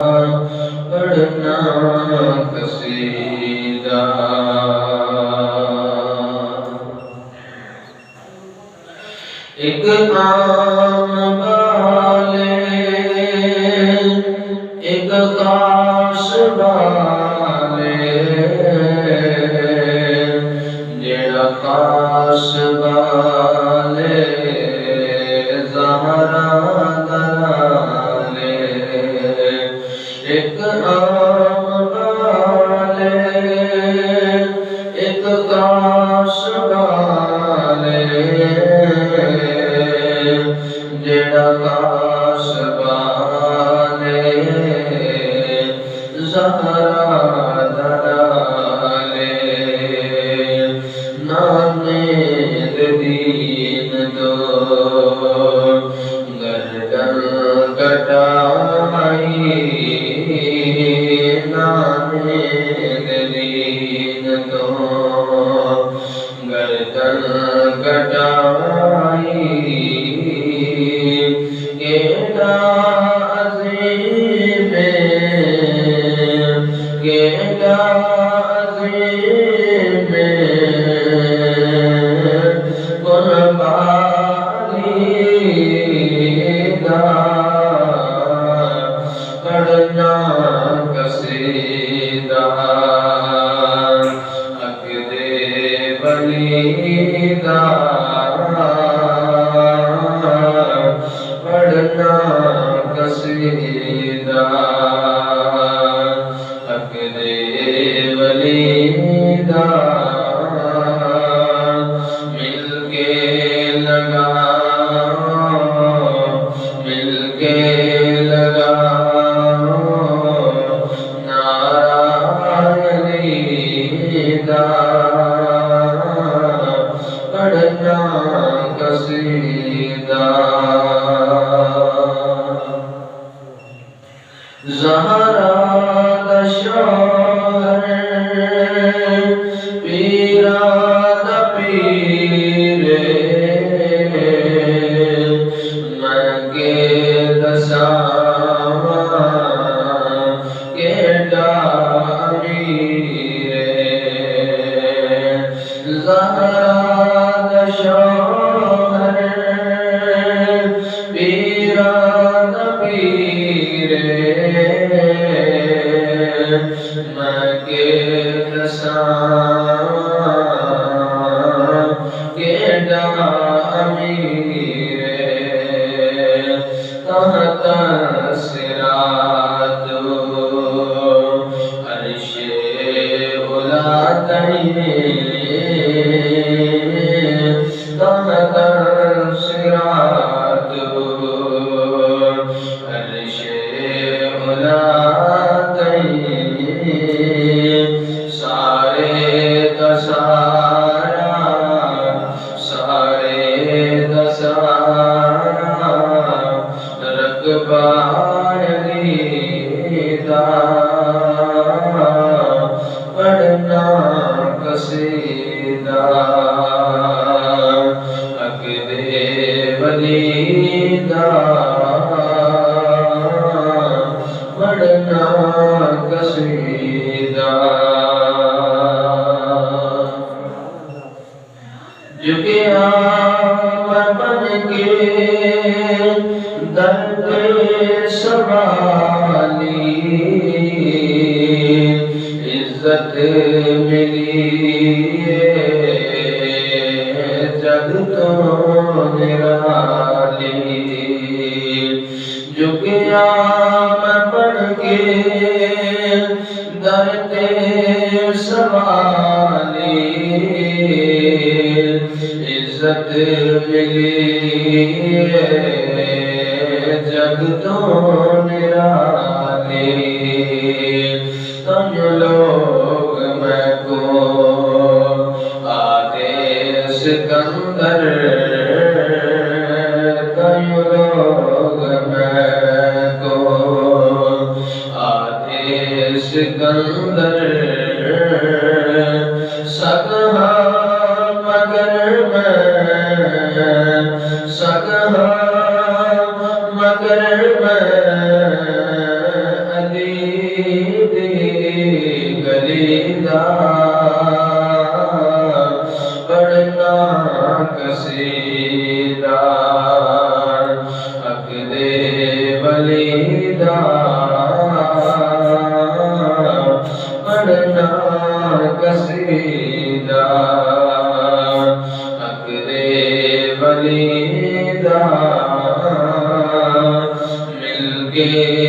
پڑھنا قصیدہ ایک عام والے ایک خاص والے جڑا خاص والے زہرا دلالے ایک عام والے ایک خاص والے جڑا خاص والے زہرا دلالے نانے دین دو گردن کٹائی نانے دین دو گردن کٹائی کیڑا عظیم کیڑا عظیم قربانی دا پڑھنا قصیدہ حق دے ولی دا پڑھنا قصیدہ حق دے ولی دا مل کے لگاؤ مل کے لگاؤ نعرہ علی دا پڑھنا قصیدہ زہرا دا شوہر پیرا دا پیر منگے دساواں کیڑا امیر زہرا دا شوہر پیرا دا پیر منگے دساواں کیڑا امیر تحت صراط عرش اولا تحت صراط عرش اولا سارے دسارا سارے دسارا رقبہ علی دا پڑھنا قصیدہ حق دے ولی دا پڑھنا قصیدہ جھکیا بن کے درد سوالی عزت ملی جگ تو نرالی جھکیا بن کے درد سوالی عزت ملی جگ تو نرالی تم لوگ میں کو آتے سکندر تم لوگ میں کو آتے سکندر سگہا مگر میں سگہا مگر میں گلیدہ پڑھنا قصیدہ حق دے ولیدہ پڑھنا قصیدہ حق دے ولیدہ مل کے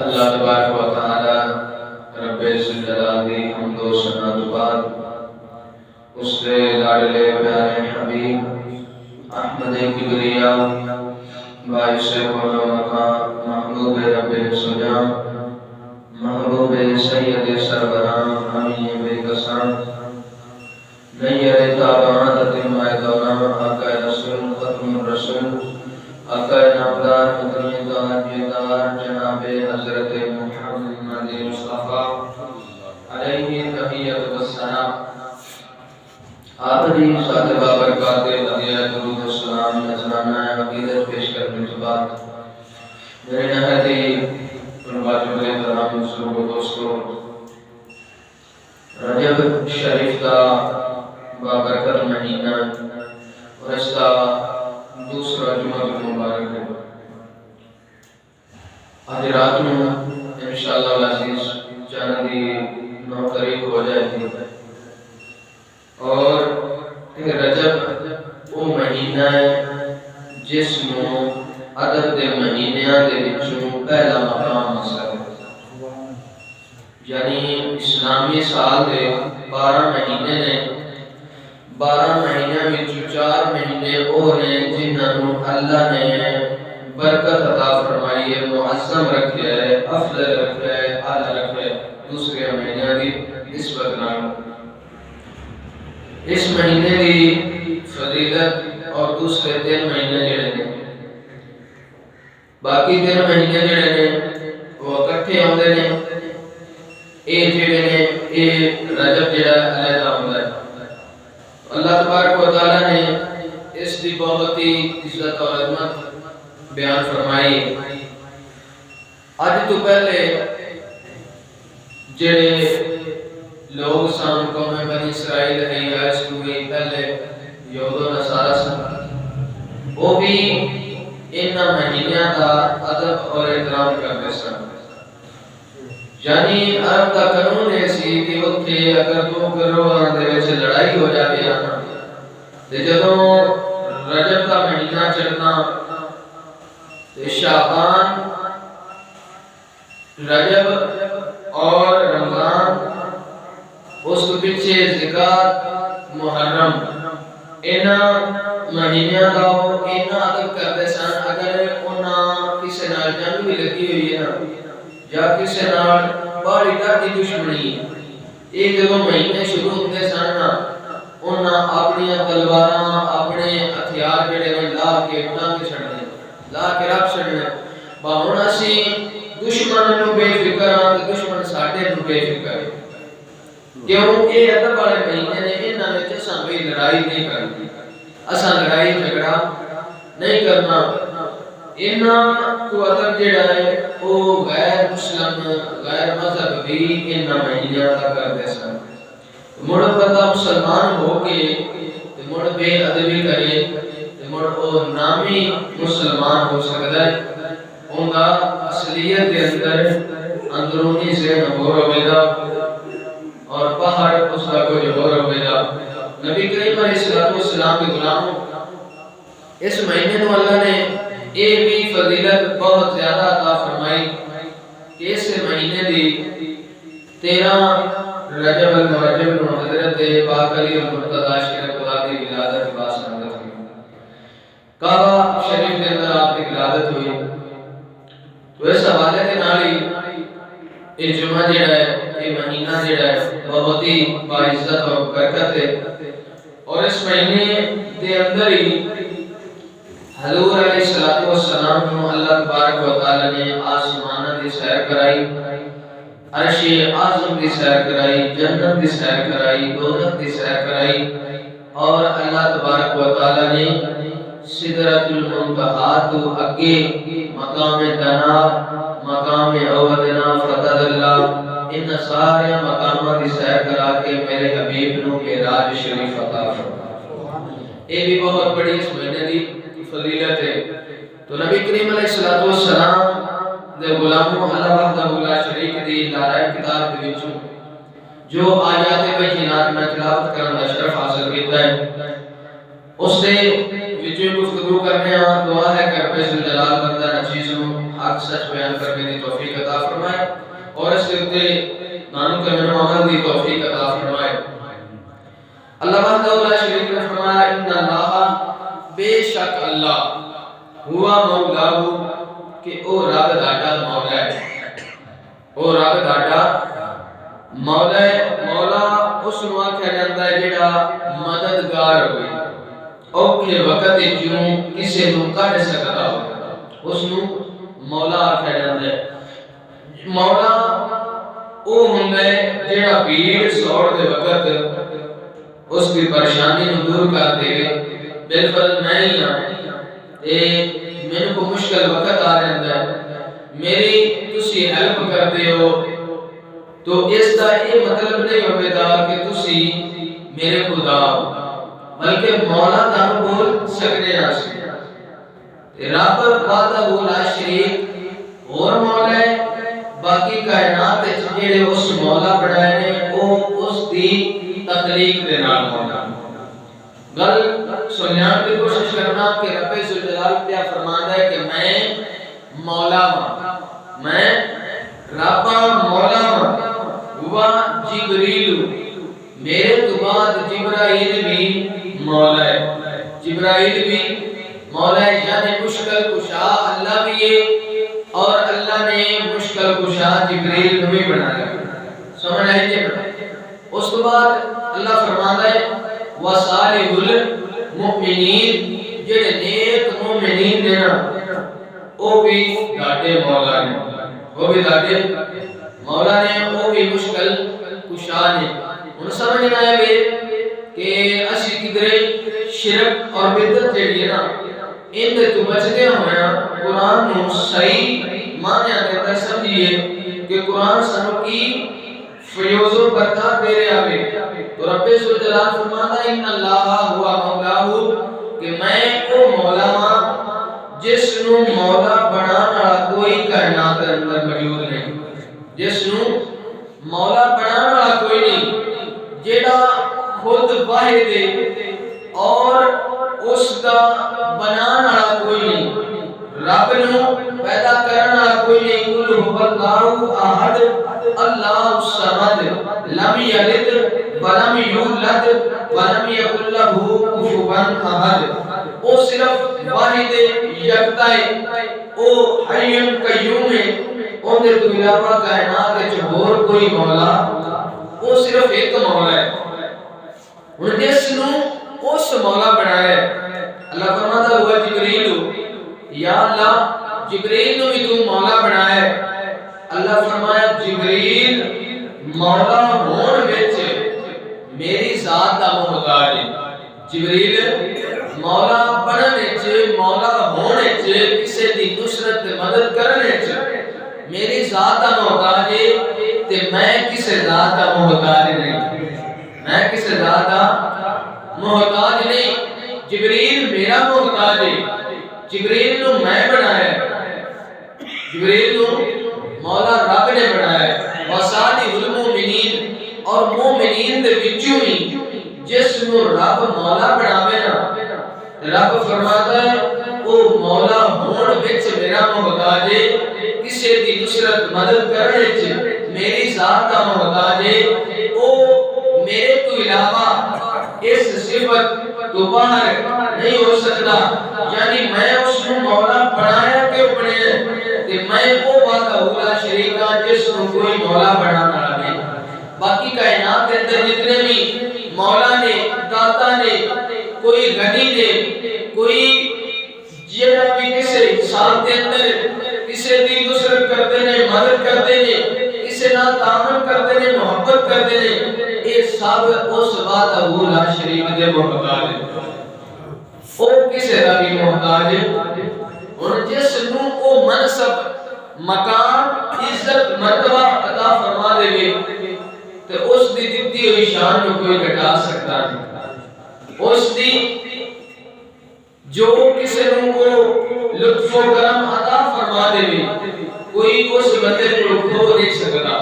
اللہ تبارک و تعالی رب ذوالجلال دی حمد و ثنا تو بعد اس کے لاڈلے پیارے حبیب احمد کبریا باعث کون و مقام محبوب رب سجا محبوب سید سروران امین بے قسم نیر تابعات تمہ دونم آقا رسول ختم الرسول آقا نامدار مدنیدار جیدار جناب حضرت محمد مصطفیٰ علیہ تحیت والسلام آخری ذات بابرکات علیہ درود السلام نذرانہ عقیدت پیش کرنے کے بعد میرے نہایتی واجب احترام دوستوں و دوستوں رجب شریف کا بابرکت مہینہ اور اس کا دوسرا جمعہ مبارک ہے آج رات میں انشاءاللہ العزیز جانا دی 9 تاریخ ہو جائے گی اور رجب وہ مہینہ ہے جس میں عدد دے مہینیاں دے وچوں پہلا مقام حاصل ہے یعنی اسلامی سال دے 12 مہینے نے 12 مہینے میں 4 مہینے اور ہیں جنہاں نوں اللہ نے برکت عطا فرمائی ہے معظم رکھے ہے افضل رکھے ہے اعلی رکھے دوسرے مہینے کی نسبت نہ اس مہینے کی فضیلت اور دوسرے 3 مہینے جڑے ہیں باقی 3 مہینے جڑے ہیں وہ اکٹھے ہوندے نے اے جڑے نے اے رجب جڑا علیحدہ ہوندا ہے اللہ تبارک و تعالی نے اس دی بہت ہی عزت اور عظمت بیان فرمائی آج تو پہلے جڑے لوگ سان قوم بنی اسرائیل ہے یا اس کوئی پہلے یہود و نصارہ سن وہ بھی ان مہینیاں کا ادب اور احترام کرتے سن یعنی عرب کا قانون ایسی کہ اتھے اگر 2 گروہاں دے وچ لڑائی ہو جاتی ہے تے جدوں رجب کا مہینہ چڑھنا تے شعبان رجب اور رمضان اس کے پیچھے ذکات محرم انہاں مہینیاں دا انہاں ادب کرتے سن اگر انہاں کسی نال جنگ بھی لگی ہوئی ہے نا یا کسی نال بڑی ڈاڈی دشمنی یہ جدوں مہینے شروع ہوندے سن نا انہاں اپنی تلواراں اپنے ہتھیار جڑے نے لا کے ٹانگ چھڑنے لا کے رکھ چھڑنے با ہن اسی دشمن نوں بے فکر ہاں تے دشمن ساڈے نوں بے فکر ہے کیوں یہ ادب والے مہینے نے انہاں وچ اساں کوئی لڑائی نہیں کرنی اساں لڑائی جھگڑا نہیں کرنا انہاں کو ادب جڑا ہے وہ غیر مسلم غیر مذہب بھی انہاں مہینیاں کا کرتے سن مڑ بندہ مسلمان ہو کے مڑ بے ادبی کرے مڑ او نامی مسلمان ہو سکتا ہے اوندا اصلیت دے اندر اندرونی ذہن ہو رہے گا اور باہر اس کا کوئی ہو رہے گا نبی کریم علیہ السلام کے غلاموں اس مہینے کو اللہ نے یہ بھی فضیلت بہت زیادہ عطا فرمائی کہ اس مہینے دی 13 رجب المرجب نو حضرت پاک علی المرتضی شریف خدا کی ولادت باس نظر ہوئی کعبہ شریف کے اندر آپ کی ولادت ہوئی تو اس حوالے کے نال ہی یہ جمعہ جڑا ہے یہ مہینہ جڑا ہے بہت ہی باعزت اور برکت ہے اور اس مہینے کے اندر ہی حضور علیہ الصلوۃ والسلام کو اللہ تبارک و تعالی نے آسمان دی سیر کرائی، عرش اعظم دی سیر کرائی، جنت دی سیر کرائی، دوزخ دی سیر کرائی، اور اللہ تبارک و تعالی نے سدرۃ المنتہا تو اگے مقام دنا، مقام اودنا، فتح اللہ، ان سارے مقامات کی سیر کرا کے میرے حبیب نو معراج شریف عطا فرمایا۔ یہ بھی بہت بڑی اس مہینے کی فضیلت ہے۔ تو نبی کریم علیہ الصلوۃ والسلام دے غلاموں اللہ وحدہ لا شریک دی لارائے کتاب دے وچوں جو آیات بینات میں تلاوت کرن دا شرف حاصل کیتا ہے، اس دے وچوں گفتگو کرنے ہاں، دعا ہے کہ رب ذوالجلال بندہ نچیز نو حق سچ بیان کرنے دی توفیق عطا فرمائے، اور اس کے نانو کرنے عمل دی توفیق عطا فرمائے۔ اللہ وحدہ لا شریک نے فرمایا ان اللہ، بے شک اللہ، ہوا مولا کہ او رب داڈا مولا ہے، او رب داڈا مولا ہے۔ مولا اس نو آکھیا جاندا ہے جیڑا مددگار ہوئے، اوکھے وقت جوں کسے نو کڈ سکدا ہو، اس نو مولا آکھیا جاندا ہے۔ مولا او ہوندا ہے جیڑا بھیڑ سوڑ دے وقت اس کی پریشانی نو دور کر دے، بالفرض میں ہی ہاں تے میرے کو مشکل وقت آ جاندا ہے، میری تسی ہیلپ کردے ہو، تو اس دا یہ مطلب نہیں ہوئے دا کہ تسی میرے خدا ہو، بلکہ مولا تانوں بول سکنے آسے۔ رب وحدہ لا شریک اور مولا ہے، باقی کائنات جڑے اس مولا بنائے نے وہ اس دی تخلیق دے نال مولا۔ گل سنیان کی کوشش کرنا کہ رب ذوالجلال کیا فرماندا ہے کہ میں مولا ہوں، میں رب مولا ہوں، ہوا جبریل، میرے تو بعد جبرائیل بھی مولا ہے، جبرائیل بھی مولا ہے، یعنی مشکل کشا اللہ بھی ہے، اور اللہ نے مشکل کشا جبریل بھی بنایا۔ سمجھ آئی جی؟ اس کے بعد اللہ فرماتا ہے وَصَالِحُ الْمُؤْمِنِينَ، جڑے نیک مومنین نے نا وہ بھی داڈے مولا نے، وہ بھی داڈے مولا نے، وہ بھی مشکل کشا نے۔ ان سمجھنا ہے بھی کہ اسی کدرے شرک اور بدعت جڑی ہے نا ان تو بچتے ہوئے قرآن نو صحیح معنی دیتا سمجھیے کہ قرآن سانو کی فیوز و برکات دے رہے آوے۔ تو رب ذوالجلال فرماتا ہے ان اللہ ہوا مولا، کہ میں او مولا ہاں جس نو مولا بنانا کوئی کائنات اندر موجود نہیں، جس نو مولا بنانا کوئی نہیں، جیڑا خود واحد ہے اور اس کا بنانا کوئی نہیں، رب نو پیدا کرنا کوئی نہیں۔ قل هو اللہ احد اللہ الصمد لم یلد ولم یولد ولم یکن لہ کفوا احد۔ وہ صرف واحد یکتا ہے، وہ حی قیوم ہے، ان دے تو علاوہ کائنات وچ اور کوئی مولا، وہ صرف ایک مولا ہے۔ ان جس نو اس مولا بنایا ہے۔ اللہ فرماتا ہوا جبریل، یا اللہ جبریل نو بھی تو مولا بنایا ہے۔ اللہ فرمایا جبریل مولا ہون وچ میری ذات دا محتاج ہے، جبریل مولا بنن وچ، مولا ہون وچ، کسے دی نصرت مدد کرن وچ میری ذات دا محتاج ہے، تے میں کسے ذات دا محتاج نہیں، میں کسے ذات دا محتاج نہیں۔ جبریل میرا محتاج ہے، جبریل نو میں بنایا ہے، جبریل نو مولا رب نے بنایا ہے۔ وَصَالِحُ الْمُؤْمِنِينَ، اور مومنین دے وچوں ہی جس نو رب مولا بناوے نا، رب فرماتا ہے او مولا ہون وچ میرا محتاج ہے، کسے دی نصرت مدد کرنے وچ میری ذات دا محتاج ہے، او میرے تو علاوہ اس صفت تو باہر نہیں ہو سکتا، یعنی میں اس کو مولا بنایا کیوں بنے، کہ میں وہ وحدہ لا شریک ہاں جس کو کوئی مولا بنانا نہیں۔ باقی کائنات کے اندر جتنے بھی مولا نے، داتا نے، کوئی غنی نے، کوئی ساتھ دے اندر کسے دی نصرت کرتے نے، مدد کرتے نے، کسے نال تعاون کرتے نے، محبت کرتے نے، یہ سب اس ذات لا شریک دے محتاج ہیں۔ او کسے دا بھی محتاج ہے۔ اور جس نو او منصب، مقام، عزت، مرتبہ عطا فرما دے گے تے اس دی دتی ہوئی شان نو کوئی گھٹا سکتا نہیں۔ اس دی جو کسے نو کو لطف و کرم عطا فرما دے گی کوئی اس بندے کو کھو نہیں سکتا۔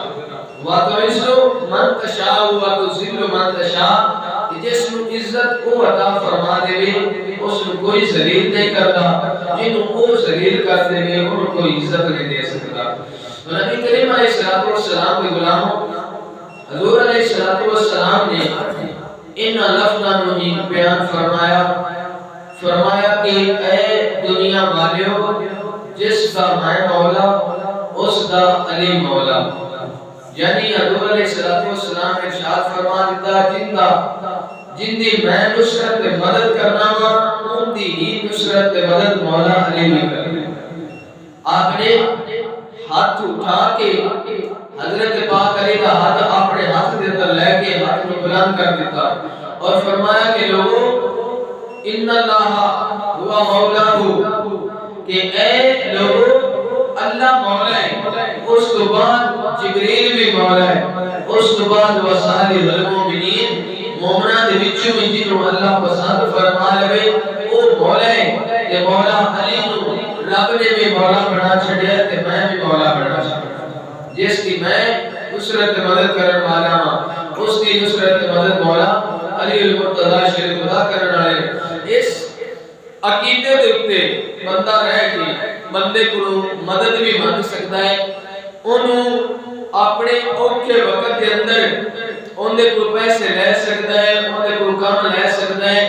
وَتُعِزُّ مَن تَشَاءُ وَتُذِلُّ مَن تَشَاءُ، جس نو عزت کو عطا فرما دے گی اس نو کوئی ذلیل نہیں کرتا، جنوں کو ذلیل کر دے گی انہوں کوئی عزت نہیں دے سکتا۔ نبی کریم علیہ السلام کے غلاموں، حضور علیہ السلام نے ان لفظوں نو ہی بیان فرمایا کہ اے دنیا والیو، جس کا میں مولا اس کا علی مولا، یعنی حضور علیہ السلام نے ارشاد فرما دیتا جن دی میں نصرت مدد کرنا وا ان دی ہی نصرت مدد مولا علی بھی کرے۔ آپ نے ہاتھ اٹھا کے حضرت پاک علی کا ہاتھ اپنے ہاتھ دے اندر لے کے ہاتھ کو بلند کر دیتا اور فرمایا کہ لوگوں ان اللہ ہوا مولا، کہ اے لوگوں اللہ مولا ہے، اس کے بعد جبریل بھی مولا ہے، اس کے بعد وصالح المؤمنین مومناں دے وچوں جنوں اللہ پسند فرما لے وہ مولا ہے۔ تے مولا علی نو رب نے بھی مولا بنا چھڈیا تے میں بھی مولا بنا چھڈیا، جس کی میں نصرت مدد کرن والا ہاں اس کی نصرت مدد مولا علی المرتضی شریف ادا کرن والے۔ اس عقیدے دے اوتے بندہ رہ کے بندے کو مدد بھی مانگ سکتا ہے، انہوں اپنے اوکھے وقت دے اندر اندے کو پیسے لے سکتا ہے، اندے کو کام لے سکتا ہے،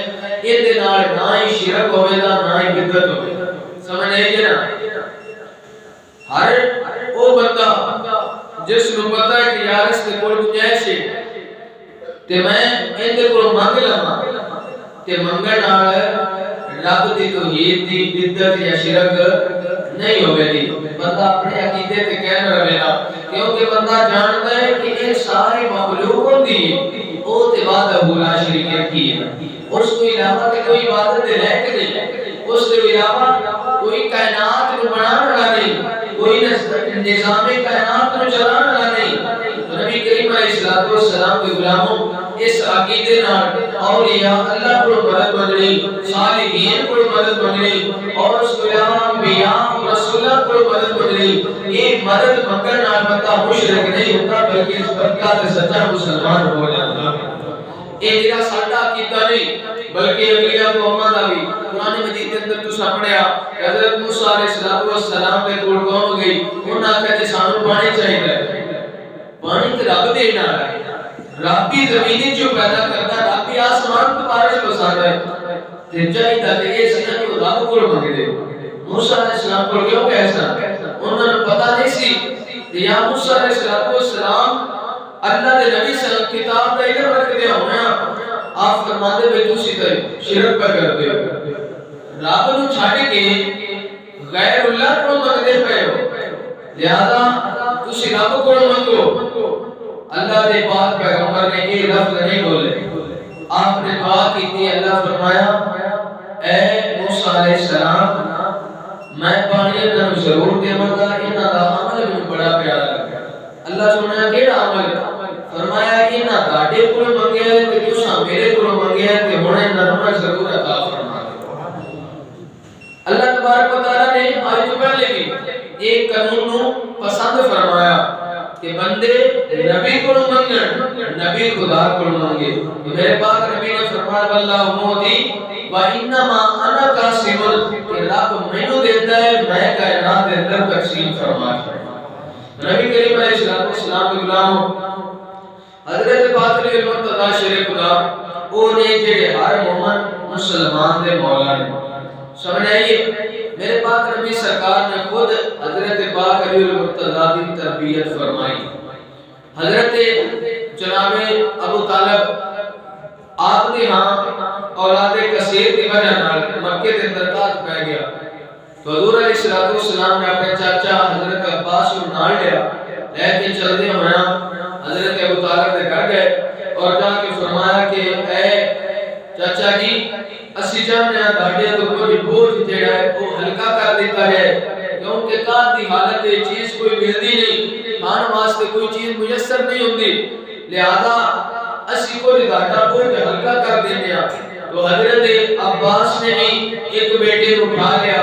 یہ دے نال نہ ہی شرک ہوئے گا نہ ہی بدعت ہوئے گا۔ سمجھ آئیے نا؟ ہر وہ بندہ جس کو پتا ہے کہ یار اس کے کول گنجائش ہے تے میں اندے کو مانگ لواں تے منگن نال رب دی توحید دی بدعت یا شرک نہیں ہوے گی۔ بندہ اپنے عقیدے تے کہہ رہے گا کیونکہ بندہ جانتا ہے کہ یہ ساری مخلوق ہوتی ہے او تے وحدہ لا شریک کی ہے، اس کو علاوہ تے کوئی عبادت دے لائق نہیں، اس کے علاوہ کوئی کائنات کو بنانے والا نہیں، کوئی نظام کائنات کو چلانے والا نہیں۔ نبی کریم علیہ السلام کے غلاموں اس عقیدے نال اولیاء اللہ کو مدد منگنی، صالحین کو مدد منگنی اور اس کے علاوہ انبیاء رسولوں کو مدد منگنی، یہ مدد منگن نال بندہ مشرک نہیں ہوتا بلکہ اس بندہ تے سچا مسلمان ہو جاتا ہے۔ یہ میرا ساڈا عقیدہ نہیں بلکہ انبیاء قوماں دا بھی۔ قرآن مجید کے اندر تساں پڑھیا حضرت موسیٰ علیہ السلام دے کول قوم گئی، انہاں آکھیا کہ سانوں پانی چاہیدا ہے، پانی تے رب دینا ہے، رب ہی زمین جو پیدا کرتا ہے، رب ہی آسمان کو بارش پسند ہے تے چاہیدا کہ یہ سی کہ رب کول منگ دے۔ موسیٰ علیہ السلام کو کیوں کیسا انہوں نے پتہ نہیں سی کہ یا موسیٰ علیہ السلام اللہ دے نبی صلی اللہ علیہ وسلم کتاب دا علم رکھتے ہونا آپ فرماتے بے تسی تے شرک پہ کرتے ہو، رب نو چھڈ کے غیر اللہ کو منگتے پے ہو، لہذا تسی رب کو منگو۔ اللہ دے پاک پیغمبر نے یہ لفظ نہیں بولے، آپ نے دعا کی تھی، اللہ فرمایا اے موسیٰ علیہ السلام میں پانی انہاں نوں ضرور دیواں گا، انہاں دا عمل مینوں بڑا پیارا لگا۔ اللہ سنیا کیڑا عمل؟ فرمایا کہ انہاں تہاڈے کول منگیا ہے تے تساں میرے کول منگیا ہے تے ہن انہاں نوں ضرور عطا فرما دے۔ اللہ تبارک و تعالی نے آج تو پہلے بھی ایک قانون نوں پسند فرمایا کہ بندے نبی کو منگن، نبی خدا کو منگے۔ میرے پاک نبی نے فرمایا واللہ موتی وانما انا قاسم، کہ رب مینوں دیتا ہے میں کائنات دے اندر تقسیم فرماتا ہوں۔ نبی کریم علیہ السلام کے غلاموں حضرت پاک علی المرتضی شیر خدا وہ نے جڑے ہر مومن مسلمان دے مولا نے۔ سمجھ آئیے میرے پاک نبی سرکار نے خود حضرت پاک علی المرتضی کی تربیت فرمائی۔ حضرت جناب ابو طالب آپ دے ہاں اولاد کثیر دی وجہ نال مکے دے اندر تاج پہ گیا، تو حضور علیہ السلام نے اپنے چاچا حضرت عباس کو نال لیا، لے کے چلتے ہویا حضرت ابو طالب کے گھر گئے اور جا کے فرمایا کہ اے چاچا جی اسی چاہتے ہیں تھوڑے تو کوئی بوجھ جڑا ہے وہ ہلکا کر دیتا ہے، کیونکہ کار دی حالت یہ چیز کوئی ملتی نہیں، کھان واسطے کوئی چیز میسر نہیں ہوتی، لہذا اسی کو ڈاٹا بوجھ ہلکا کر دیتے ہیں۔ تو حضرت عباس نے بھی ایک بیٹے کو اٹھا لیا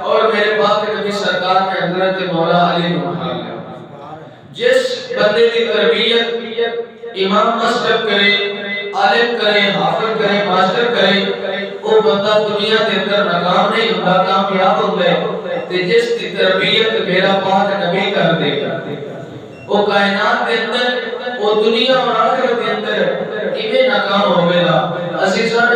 اور میرے پاک نبی سرکار نے حضرت مولا علی کو اٹھا لیا۔ جس بندے کی تربیت امام مسجد کرے، عالم کرے، حافظ کرے، ماسٹر کرے، وہ بندہ دنیا کے اندر ناکام نہیں ہوتا، کامیاب ہوتا ہے۔ تے جس کی تربیت میرا پاک نبی کر دے گا، وہ کائنات کے اندر، وہ دنیا اور آخرت کے اندر کیویں ناکام ہوے گا۔ عزیزاں